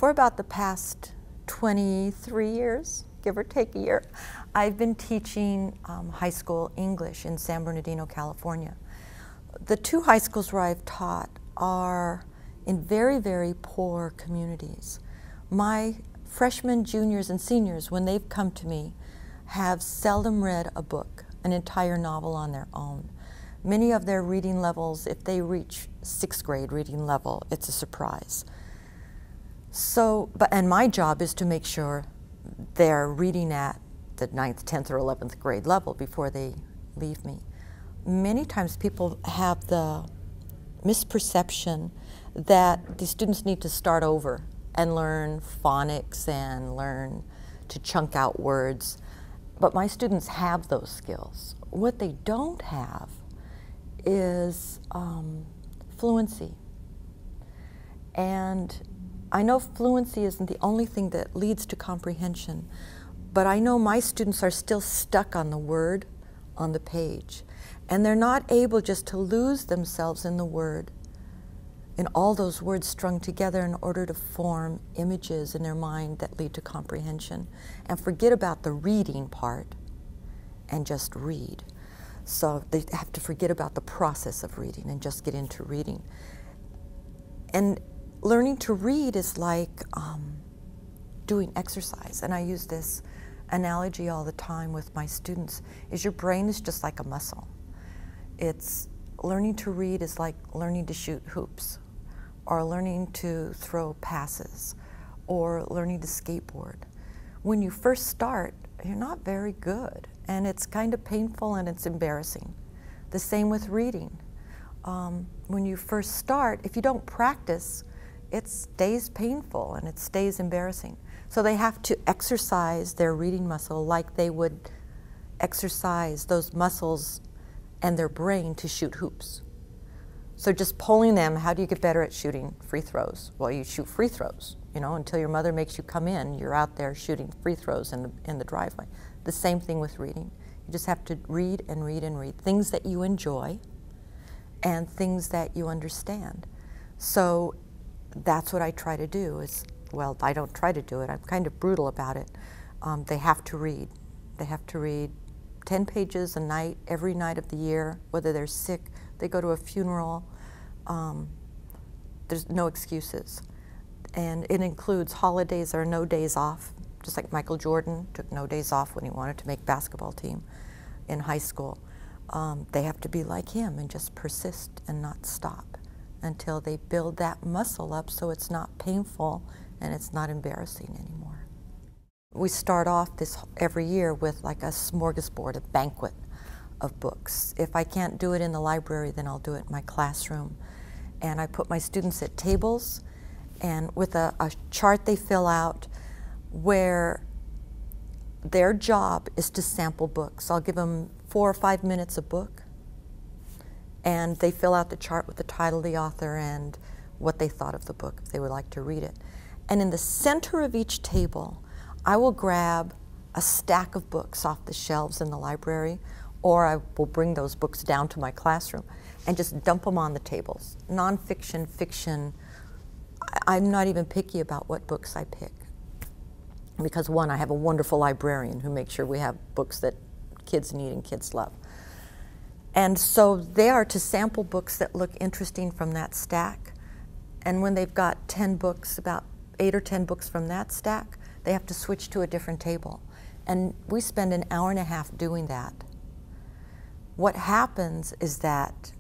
For about the past 23 years, give or take a year, I've been teaching high school English in San Bernardino, California. The two high schools where I've taught are in very, very poor communities. My freshmen, juniors, and seniors, when they've come to me, have seldom read a book, an entire novel on their own. Many of their reading levels, if they reach 6th grade reading level, it's a surprise. So, and my job is to make sure they're reading at the 9th, 10th, or 11th grade level before they leave me. Many times people have the misperception that the students need to start over and learn phonics and learn to chunk out words. But my students have those skills. What they don't have is fluency. And I know fluency isn't the only thing that leads to comprehension, but I know my students are still stuck on the word on the page. And they're not able just to lose themselves in the word, in all those words strung together in order to form images in their mind that lead to comprehension, and forget about the reading part and just read. So they have to forget about the process of reading and just get into reading. And learning to read is like doing exercise, and I use this analogy all the time with my students, is your brain is just like a muscle. It's learning to read is like learning to shoot hoops, or learning to throw passes, or learning to skateboard. When you first start, you're not very good, and it's kind of painful and it's embarrassing. The same with reading. When you first start, if you don't practice, it stays painful and it stays embarrassing. So they have to exercise their reading muscle like they would exercise those muscles and their brain to shoot hoops. So just polling them, how do you get better at shooting free throws? Well, you shoot free throws, you know, until your mother makes you come in, you're out there shooting free throws in the driveway. The same thing with reading. You just have to read and read and read, things that you enjoy and things that you understand. So that's what I try to do is, well, I don't try to do it, I'm kind of brutal about it. They have to read. They have to read 10 pages a night, every night of the year, whether they're sick, they go to a funeral, there's no excuses. And it includes holidays or no days off, just like Michael Jordan took no days off when he wanted to make basketball team in high school. They have to be like him and just persist and not stop until they build that muscle up so it's not painful and it's not embarrassing anymore. We start off this every year with like a smorgasbord, a banquet of books. If I can't do it in the library, then I'll do it in my classroom. And I put my students at tables and with a chart they fill out where their job is to sample books. I'll give them 4 or 5 minutes a book, and they fill out the chart with the title of the author and what they thought of the book, if they would like to read it. And in the center of each table, I will grab a stack of books off the shelves in the library, or I will bring those books down to my classroom and just dump them on the tables. Nonfiction, fiction, I'm not even picky about what books I pick. Because one, I have a wonderful librarian who makes sure we have books that kids need and kids love. And so they are to sample books that look interesting from that stack. And when they've got 10 books, about 8 or 10 books from that stack, they have to switch to a different table. And we spend an hour and a half doing that. What happens is that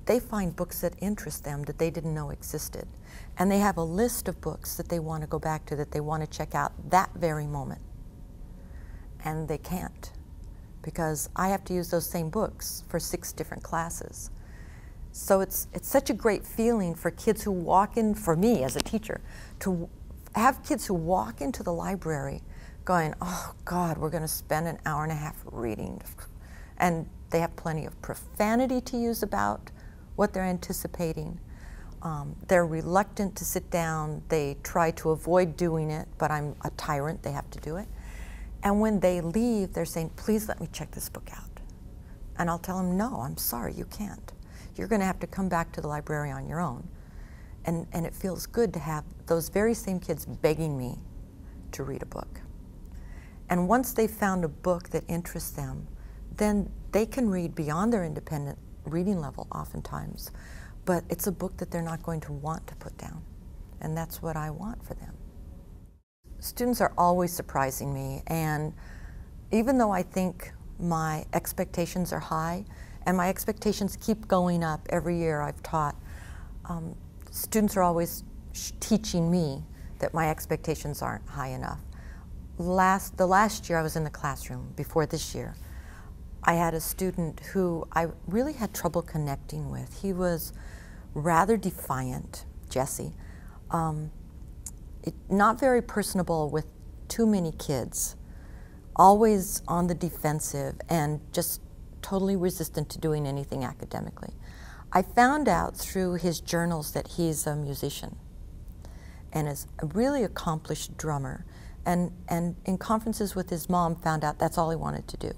they find books that interest them that they didn't know existed. And they have a list of books that they want to go back to, that they want to check out that very moment. And they can't, because I have to use those same books for 6 different classes. So it's such a great feeling for kids who walk in, for me as a teacher, to have kids who walk into the library going, oh God, we're going to spend an hour and a half reading. And they have plenty of profanity to use about what they're anticipating. They're reluctant to sit down. They try to avoid doing it, but I'm a tyrant, they have to do it. And when they leave, they're saying, please let me check this book out. And I'll tell them, no, I'm sorry, you can't. You're going to have to come back to the library on your own and it feels good to have those very same kids begging me to read a book. And once they've found a book that interests them, then they can read beyond their independent reading level oftentimes, but it's a book that they're not going to want to put down. And that's what I want for them. Students are always surprising me, and even though I think my expectations are high, and my expectations keep going up every year I've taught, students are always teaching me that my expectations aren't high enough. The last year I was in the classroom, before this year, I had a student who I really had trouble connecting with. He was rather defiant, Jesse, not very personable with too many kids, always on the defensive and just totally resistant to doing anything academically. I found out through his journals that he's a musician and is a really accomplished drummer. And in conferences with his mom, found out that's all he wanted to do,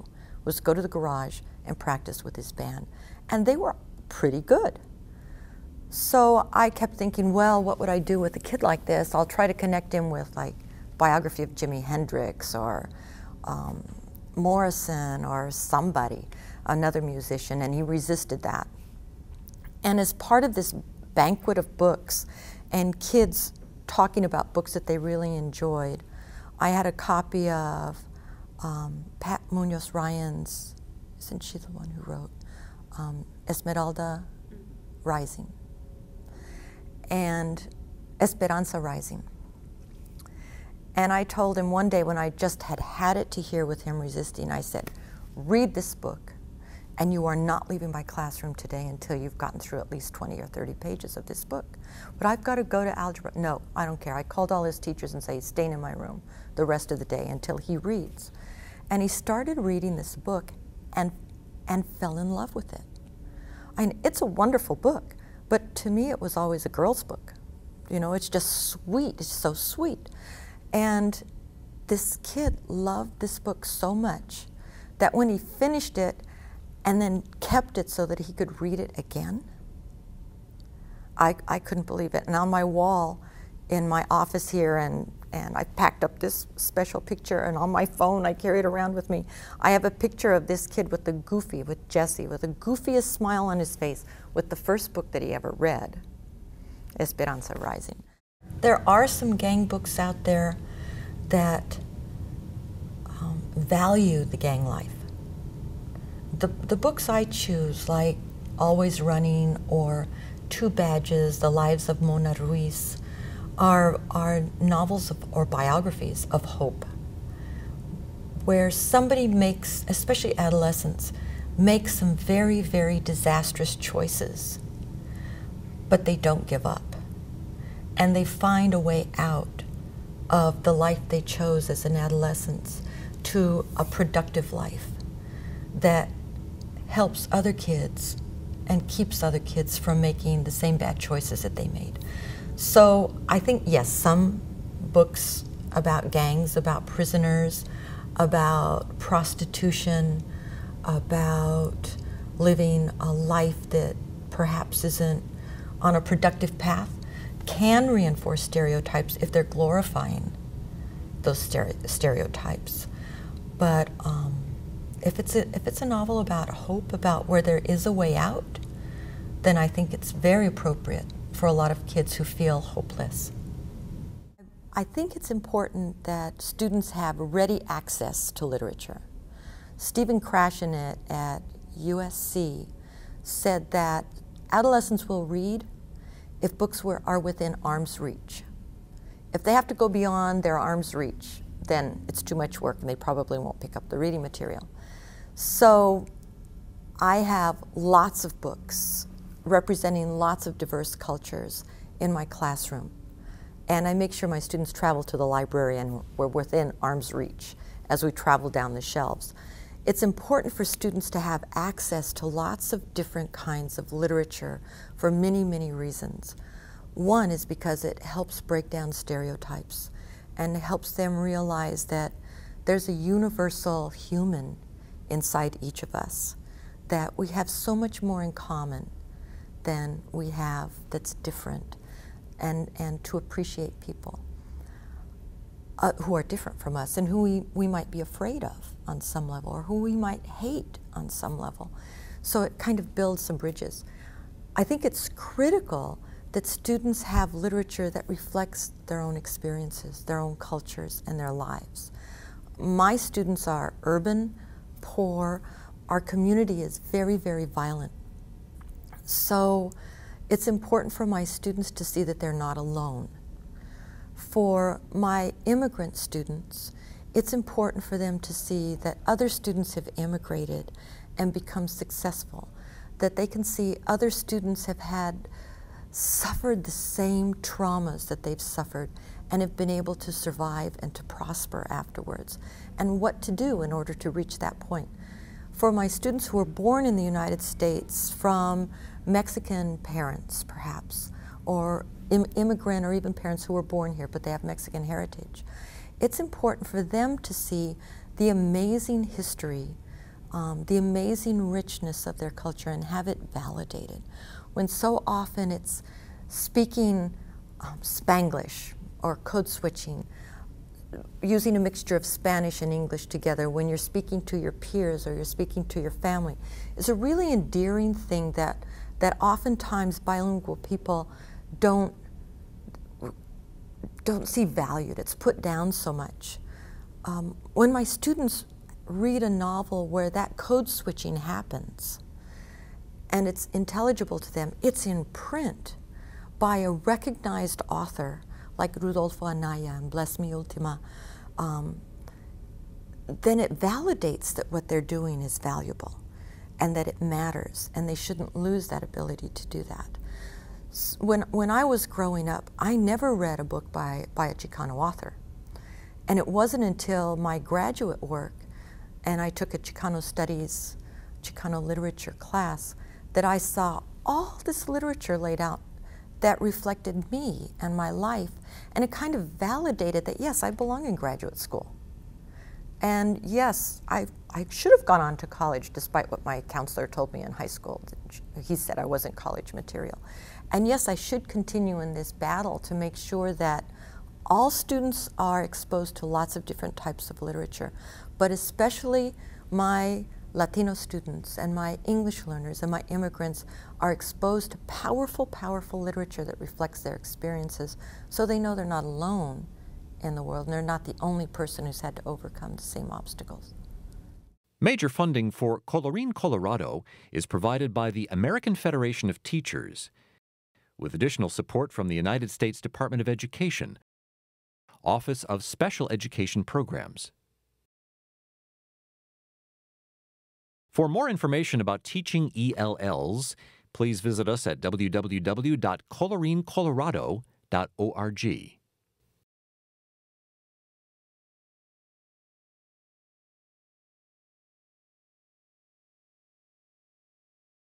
was go to the garage and practice with his band. And they were pretty good. So I kept thinking, well, what would I do with a kid like this? I'll try to connect him with like biography of Jimi Hendrix or Morrison or somebody, another musician, and he resisted that. And as part of this banquet of books and kids talking about books that they really enjoyed, I had a copy of Pat Munoz Ryan's, isn't she the one who wrote Esmeralda Rising and Esperanza Rising. And I told him one day when I just had it to hear with him resisting, I said, read this book and you are not leaving my classroom today until you've gotten through at least 20 or 30 pages of this book. But I've got to go to algebra. No, I don't care. I called all his teachers and said, he's staying in my room the rest of the day until he reads. And he started reading this book and fell in love with it. It's a wonderful book, but to me it was always a girl's book. You know, it's just sweet, it's so sweet. And this kid loved this book so much that when he finished it and then kept it so that he could read it again, I couldn't believe it. And on my wall in my office here, and I packed up this special picture, and on my phone I carry it around with me, I have a picture of this kid with Jesse, with the goofiest smile on his face, with the first book that he ever read, Esperanza Rising. There are some gang books out there that value the gang life. The books I choose, like Always Running or Two Badges, The Lives of Mona Ruiz, are novels or biographies of hope, where somebody makes, especially adolescents, make some very, very disastrous choices, but they don't give up. And they find a way out of the life they chose as an adolescent to a productive life that helps other kids and keeps other kids from making the same bad choices that they made. So I think, yes, some books about gangs, about prisoners, about prostitution, about living a life that perhaps isn't on a productive path, can reinforce stereotypes if they're glorifying those stereotypes. But if it's a novel about hope, about where there is a way out, then I think it's very appropriate for a lot of kids who feel hopeless. I think it's important that students have ready access to literature. Stephen Krashen at USC said that adolescents will read if books are within arm's reach. If they have to go beyond their arm's reach, then it's too much work and they probably won't pick up the reading material. So I have lots of books representing lots of diverse cultures in my classroom. And I make sure my students travel to the library and we're within arm's reach as we travel down the shelves. It's important for students to have access to lots of different kinds of literature for many, many reasons. One is because it helps break down stereotypes and helps them realize that there's a universal human inside each of us, that we have so much more in common than we have that's different, and to appreciate people who are different from us and who we might be afraid of on some level, or who we might hate on some level. So it kind of builds some bridges. I think it's critical that students have literature that reflects their own experiences, their own cultures, and their lives. My students are urban, poor. Our community is very, very violent. So it's important for my students to see that they're not alone. For my immigrant students, it's important for them to see that other students have immigrated and become successful, that they can see other students have suffered the same traumas that they've suffered and have been able to survive and to prosper afterwards, and what to do in order to reach that point. For my students who were born in the United States from Mexican parents, perhaps, or immigrant or even parents who were born here but they have Mexican heritage, it's important for them to see the amazing history, the amazing richness of their culture, and have it validated. When so often it's speaking Spanglish or code switching, using a mixture of Spanish and English together when you're speaking to your peers or you're speaking to your family, is a really endearing thing that oftentimes bilingual people don't see valued. It's put down so much. When my students read a novel where that code switching happens and it's intelligible to them, it's in print by a recognized author like Rudolfo Anaya and Bless Me Ultima, then it validates that what they're doing is valuable and that it matters, and they shouldn't lose that ability to do that. When I was growing up, I never read a book by a Chicano author. And it wasn't until my graduate work, and I took a Chicano studies, Chicano literature class, that I saw all this literature laid out that reflected me and my life, and it kind of validated that, yes, I belong in graduate school. And yes, I should have gone on to college, despite what my counselor told me in high school. He said I wasn't college material. And yes, I should continue in this battle to make sure that all students are exposed to lots of different types of literature, but especially my Latino students and my English learners and my immigrants are exposed to powerful, powerful literature that reflects their experiences, so they know they're not alone in the world and they're not the only person who's had to overcome the same obstacles. Major funding for Colorín Colorado is provided by the American Federation of Teachers, with additional support from the United States Department of Education, Office of Special Education Programs. For more information about teaching ELLs, please visit us at www.colorincolorado.org.